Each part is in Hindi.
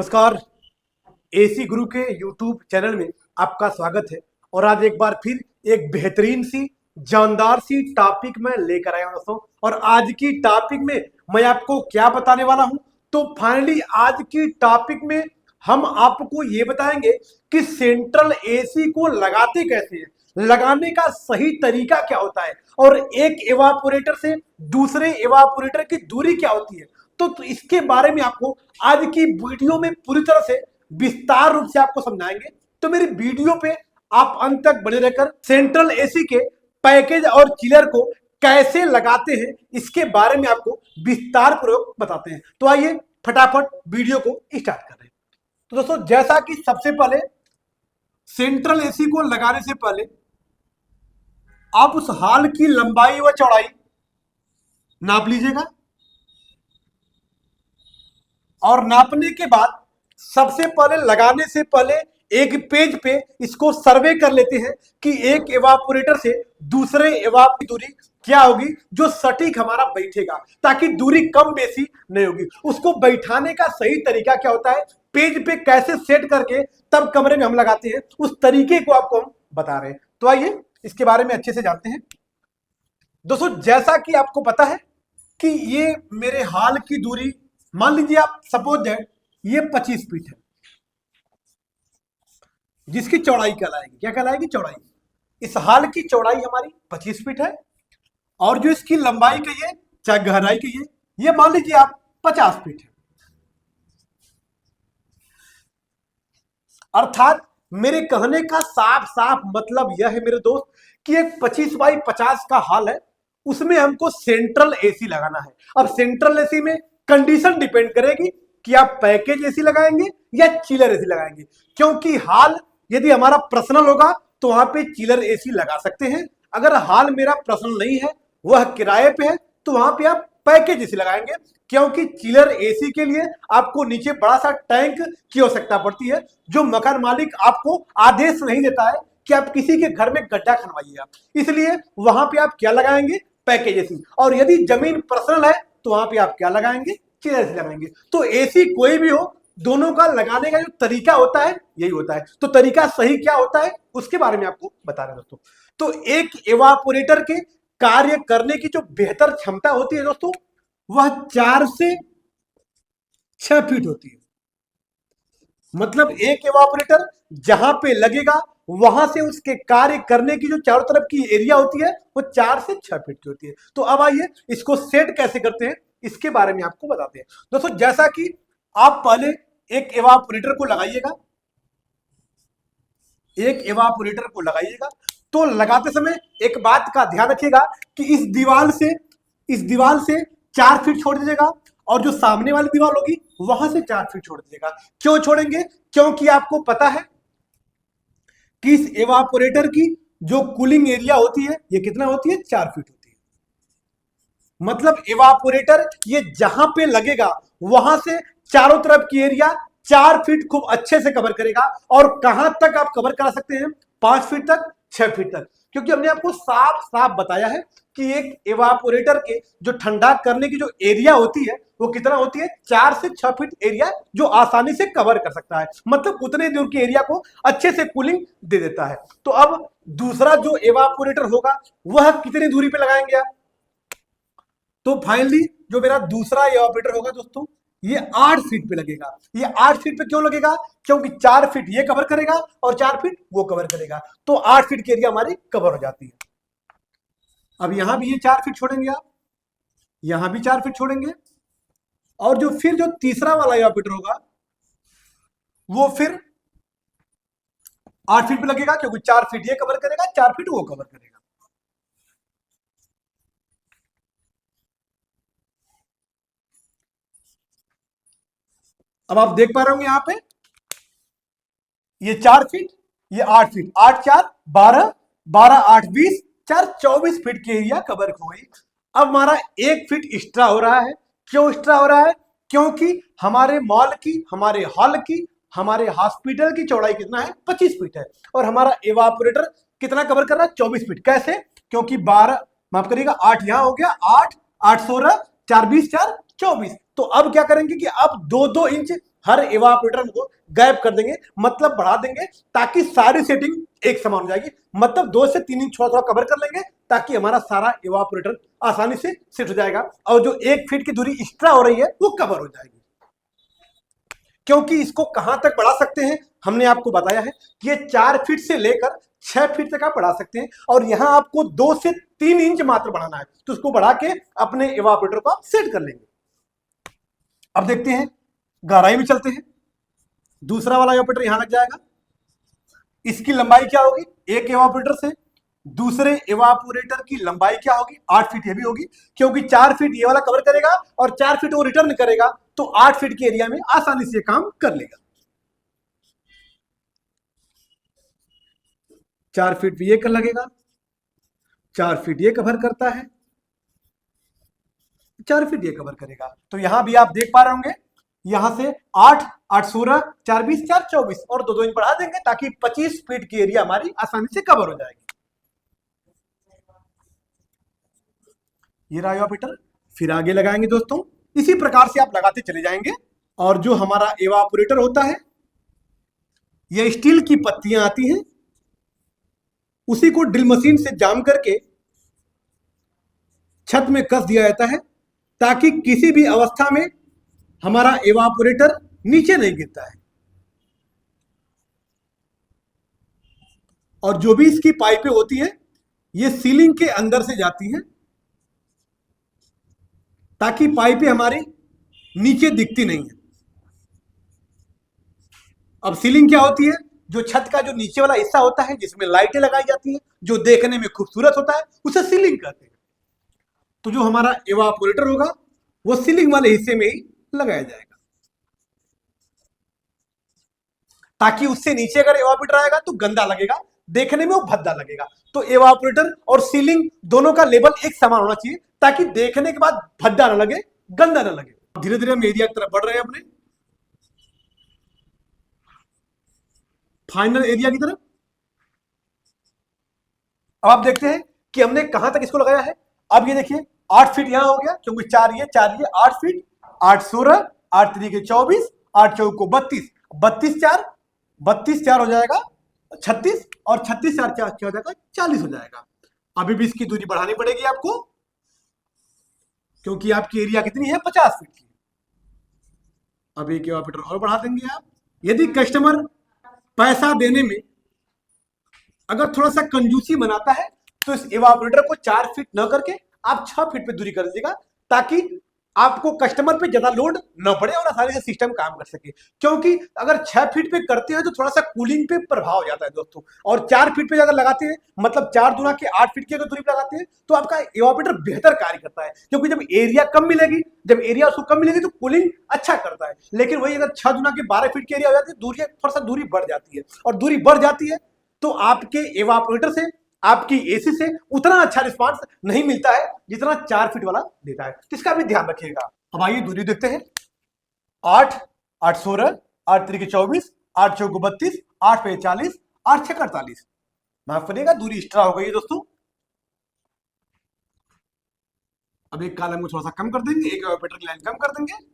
नमस्कार। एसी गुरु के यूट्यूब चैनल में आपका स्वागत है। और आज एक बार फिर एक बेहतरीन सी जानदार सी टॉपिक में लेकर आया हूं दोस्तों। और आज की टॉपिक में मैं आपको क्या बताने वाला हूं, तो फाइनली आज की टॉपिक में हम आपको ये बताएंगे कि सेंट्रल एसी को लगाते कैसे हैं, लगाने का सही तरीका क्या होता है, और एक एवापोरेटर से दूसरे एवापोरेटर की दूरी क्या होती है। तो इसके बारे में आपको आज की वीडियो में पूरी तरह से विस्तार रूप से आपको समझाएंगे। तो मेरी वीडियो पे आप अंत तक बने रहकर सेंट्रल एसी के पैकेज और चिलर को कैसे लगाते हैं इसके बारे में आपको विस्तार पूर्वक बताते हैं। तो आइए फटाफट वीडियो को स्टार्ट कर रहे हैं। तो दोस्तों, जैसा कि सबसे पहले सेंट्रल एसी को लगाने से पहले आप उस हॉल की लंबाई व चौड़ाई नाप लीजिएगा। और नापने के बाद सबसे पहले लगाने से पहले एक पेज पे इसको सर्वे कर लेते हैं कि एक एवापोरेटर से दूसरे एवाप की दूरी क्या होगी जो सटीक हमारा बैठेगा, ताकि दूरी कम बेसी नहीं होगी। उसको बैठाने का सही तरीका क्या होता है, पेज पे कैसे सेट करके तब कमरे में हम लगाते हैं, उस तरीके को आपको हम बता रहे हैं। तो आइए इसके बारे में अच्छे से जानते हैं। दोस्तों, जैसा कि आपको पता है कि ये मेरे हॉल की दूरी, मान लीजिए आप सपोज दैट ये 25 फीट है, जिसकी चौड़ाई कहलाएगी, क्या कहलाएगी, चौड़ाई। इस हॉल की चौड़ाई हमारी 25 फीट है, और जो इसकी लंबाई कहिए चाहे गहराई कहिए, ये मान लीजिए आप 50 फीट है। अर्थात मेरे कहने का साफ साफ मतलब यह है मेरे दोस्त कि एक 25 बाई 50 का हॉल है, उसमें हमको सेंट्रल एसी लगाना है। अब सेंट्रल एसी में कंडीशन डिपेंड करेगी कि आप पैकेज एसी लगाएंगे या चिलर एसी लगाएंगे, क्योंकि हॉल यदि हमारा पर्सनल होगा तो वहां पे चिलर एसी लगा सकते हैं। अगर हॉल मेरा पर्सनल नहीं है, वह किराए पे है, तो वहां पे आप पैकेज एसी लगाएंगे, क्योंकि चिलर एसी के लिए आपको नीचे बड़ा सा टैंक की आवश्यकता पड़ती है, जो मकान मालिक आपको आदेश नहीं देता है कि आप किसी के घर में गड्ढा खनवाइएगा। इसलिए वहां पे आप क्या लगाएंगे, पैकेज एसी। और यदि जमीन पर्सनल है तो वहां पे आप क्या लगाएंगे, चिलर एसी लगाएंगे। तो एसी कोई भी हो, दोनों का लगाने का जो तरीका होता है यही होता है। तो तरीका सही क्या होता है उसके बारे में आपको बता रहे हैं दोस्तों। तो एक एवापोरेटर के कार्य करने की जो बेहतर क्षमता होती है दोस्तों, वह 4 से 6 फीट होती है। मतलब एक एवापोरेटर जहां पे लगेगा वहां से उसके कार्य करने की जो चारों तरफ की एरिया होती है वो 4 से 6 फीट की होती है। तो अब आइए इसको सेट कैसे करते हैं इसके बारे में आपको बताते हैं। दोस्तों, जैसा कि आप पहले एक एवापोरेटर को लगाइएगा, एक एवापोरेटर को लगाइएगा, तो लगाते समय एक बात का ध्यान रखिएगा कि इस दीवार से 4 फीट छोड़ दीजिएगा, और जो सामने वाली दीवार होगी वहां से 4 फीट छोड़ दीजिएगा। क्यों छोड़ेंगे, क्योंकि आपको पता है कि इस एवापोरेटर की जो कूलिंग एरिया होती है ये कितना होती है, 4 फीट होती है। मतलब एवापोरेटर ये जहां पे लगेगा वहां से चारों तरफ की एरिया 4 फीट खूब अच्छे से कवर करेगा। और कहां तक आप कवर करा सकते हैं, 5 फीट तक, 6 फीट तक, क्योंकि हमने आपको साफ साफ बताया है कि एक एवापोरेटर के जो ठंडा करने की जो एरिया होती है वो कितना होती है, 4 से 6 फीट एरिया, जो आसानी से कवर कर सकता है। मतलब उतने दूर के एरिया को अच्छे से कूलिंग दे देता है। तो अब दूसरा जो एवापोरेटर होगा वह कितनी दूरी पे लगाएंगे आप, तो फाइनली जो मेरा दूसरा एवापोरेटर होगा दोस्तों, ये 8 फीट पे लगेगा। ये 8 फीट पे क्यों लगेगा, क्योंकि 4 फीट ये कवर करेगा और 4 फीट वो कवर करेगा, तो 8 फीट की एरिया हमारी कवर हो जाती है। अब यहां भी ये 4 फीट छोड़ेंगे आप, यहां भी 4 फीट छोड़ेंगे, और जो फिर जो तीसरा वाला एवापोरेटर होगा वो फिर 8 फीट पे लगेगा, क्योंकि 4 फीट ये कवर करेगा, 4 फीट वो कवर करेगा। अब आप देख पा रहे होंगे यहां पे ये 4 फीट, ये 8 फीट, 8 4 12, 12 8 20, 4 24 फीट की एरिया कवर हो गई। अब हमारा 1 फीट एक्स्ट्रा हो रहा है। क्यों एक्स्ट्रा हो रहा है, क्योंकि हमारे मॉल की, हमारे हॉल की, हमारे हॉस्पिटल की चौड़ाई कितना है, 25 फीट है, और हमारा एवापोरेटर कितना कवर कर रहा है, 24 फीट। कैसे, क्योंकि 12, माफ करिएगा, 8 यहां हो गया, 8 8 16, 4 20, 4 24। तो अब क्या करेंगे कि अब 2-2 इंच हर इवापोरेटर को गायब कर देंगे, मतलब बढ़ा देंगे, ताकि सारी सेटिंग एक समान हो जाएगी। मतलब 2 से 3 इंच थोड़ा थोड़ा कवर कर लेंगे ताकि हमारा सारा इवापोरेटर आसानी से सेट हो जाएगा, और जो 1 फीट की दूरी एक्स्ट्रा हो रही है वो कवर हो जाएगी। क्योंकि इसको कहां तक बढ़ा सकते हैं हमने आपको बताया है कि ये 4 फीट से लेकर 6 फीट तक आप बढ़ा सकते हैं, और यहां आपको 2 से 3 इंच मात्र बढ़ाना है, तो उसको बढ़ा के अपने इवापोरेटर को आप सेट कर लेंगे। अब देखते हैं, गहराई में चलते हैं। दूसरा वाला इवापोरेटर यहां लग जाएगा। इसकी लंबाई क्या होगी, एक इवापोरेटर से दूसरे इवापोरेटर की लंबाई क्या होगी, 8 फीट ये भी होगी, क्योंकि 4 फीट ये वाला कवर करेगा और 4 फीट वो रिटर्न करेगा, तो 8 फीट के एरिया में आसानी से काम कर लेगा। 4 फीट भी ये कर लगेगा, 4 फीट ये कवर करता है, 4 फीट ये कवर करेगा। तो यहां भी आप देख पा रहे होंगे, यहां से 8, 8 16, 4 20, 4 24 और 2 इंच बढ़ा देंगे ताकि 25 फीट की एरिया हमारी आसानी से कवर हो जाएगी। ये रहा इवापोरेटर। फिर आगे लगाएंगे दोस्तों, इसी प्रकार से आप लगाते चले जाएंगे। और जो हमारा इवापोरेटर होता है, ये स्टील की पत्तियां आती हैं, उसी को ड्रिल मशीन से जाम करके छत में कस दिया जाता है, ताकि किसी भी अवस्था में हमारा इवापोरेटर नीचे नहीं गिरता है। और जो भी इसकी पाइपें होती हैं, ये सीलिंग के अंदर से जाती हैं, ताकि पाइपें हमारी नीचे दिखती नहीं है। अब सीलिंग क्या होती है, जो छत का जो नीचे वाला हिस्सा होता है जिसमें लाइटें लगाई जाती हैं, जो देखने में खूबसूरत होता है, उसे सीलिंग कहते हैं। तो जो हमारा इवापोरेटर होगा वो सीलिंग वाले हिस्से में ही लगाया जाएगा, ताकि उससे नीचे अगर इवापोरेटर आएगा तो गंदा लगेगा, देखने में वो भद्दा लगेगा। तो इवापोरेटर और सीलिंग दोनों का लेवल एक समान होना चाहिए, ताकि देखने के बाद भद्दा ना लगे, गंदा ना लगे। धीरे धीरे हम एरिया की तरफ बढ़ रहे हैं, अपने फाइनल एरिया की तरफ। अब आप देखते हैं कि हमने कहां तक इसको लगाया है। अब ये देखिए, 8 फीट यहां हो गया, क्योंकि 4 ये 8 फीट, 8 16, 8 3 24, 8 4 को 32, 32 4 हो जाएगा 36, और 36 4 क्या हो जाएगा 40 हो जाएगा। अभी भी इसकी दूरी बढ़ानी पड़ेगी आपको, क्योंकि आपकी एरिया कितनी है, 50 फीट की। अब एक इवापोरेटर और बढ़ा देंगे आप। यदि कस्टमर पैसा देने में अगर थोड़ा सा कंजूसी बनाता है, तो इस इवापोरेटर को 4 फीट न करके आप 6 फीट पे दूरी कर दीजिएगा, ताकि आपको कस्टमर पे ज्यादा लोड न पड़े और आसानी से सिस्टम काम कर सके। क्योंकि अगर 6 फीट पे करते हैं तो थोड़ा सा कूलिंग पे प्रभाव हो जाता है दोस्तों, और 4 फीट पे ज्यादा लगाते हैं, मतलब 4 दूना के 8 फीट की अगर दूरी पे लगाते हैं, तो आपका इवापोरेटर बेहतर कार्य करता है। क्योंकि जब एरिया कम मिलेगी, उसको कम मिलेगी, तो कूलिंग अच्छा करता है। लेकिन वही अगर 6 दूना के 12 फीट की एरिया हो जाती है, दूरी थोड़ा सा दूरी बढ़ जाती है, और दूरी बढ़ जाती है तो आपके इवापोरेटर से, आपकी एसी से उतना अच्छा रिस्पांस नहीं मिलता है जितना 4 फीट वाला देता है। तो इसका भी ध्यान रखिएगा। अब आइए दूरी देखते हैं। 8, 8 16, 8 3 24, 8 4 32, 8 5 40, 8 6 48। माफ करिएगा, दूरी एक्स्ट्रा हो गई है दोस्तों। अब एक कॉलम को थोड़ा सा कम कर देंगे, एक इवापोरेटर की लाइन कम कर देंगे।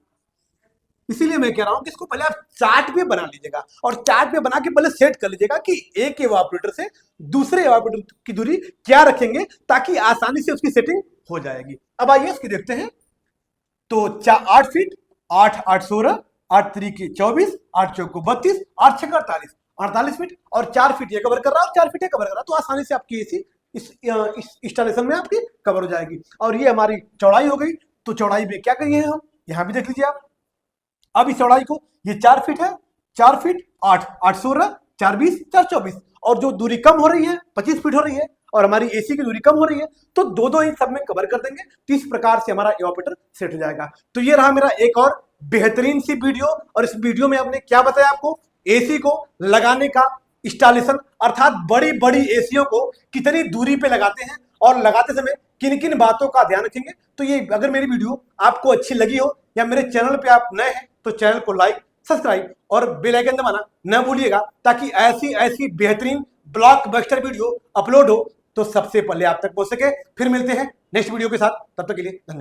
इसीलिए मैं कह रहा हूं कि इसको पहले आप चार्ट पे बना लीजिएगा, और चार्ट पे बना के पहले सेट कर लीजिएगा कि एक इवापोरेटर से दूसरे इवापोरेटर की दूरी क्या रखेंगे, ताकि आसानी से उसकी सेटिंग हो जाएगी। अब आइए इसकी देखते हैं। तो 8 फीट, 8 8 16, 8 3 की 24, 8 4 को 32, 8 6 48, 48 फीट, और 4 फीट ये कवर कर रहा है, 4 फीट ये कवर कर रहा है, तो आसानी से आपकी एसी इस इंस्टॉलेशन में आपकी कवर हो जाएगी। और ये हमारी चौड़ाई हो गई। तो चौड़ाई में क्या करिए हम, यहां भी देख लीजिए आप। अब इस चौड़ाई को, ये 4 फीट है, 4 फीट 8 8 16, 4 20, 4 24, और जो दूरी कम हो रही है 25 फीट हो रही है, और हमारी एसी की दूरी कम हो रही है, तो 2-2 इंच सब में कवर कर देंगे। तो इस प्रकार से हमारा इवापोरेटर सेट हो जाएगा। तो ये रहा मेरा एक और बेहतरीन सी वीडियो, और इस वीडियो में हमने क्या बताया आपको, एसी को लगाने का इंस्टॉलेशन, अर्थात बड़ी बड़ी एसीओ को कितनी दूरी पे लगाते हैं, और लगाते समय किन किन बातों का ध्यान रखेंगे। तो ये अगर मेरी वीडियो आपको अच्छी लगी हो, या मेरे चैनल पे आप नए हैं, तो चैनल को लाइक, सब्सक्राइब और बेल आइकन दबाना न भूलिएगा, ताकि ऐसी ऐसी बेहतरीन ब्लॉकबस्टर वीडियो अपलोड हो तो सबसे पहले आप तक पहुंच सके। फिर मिलते हैं नेक्स्ट वीडियो के साथ, तब तक के लिए धन्यवाद।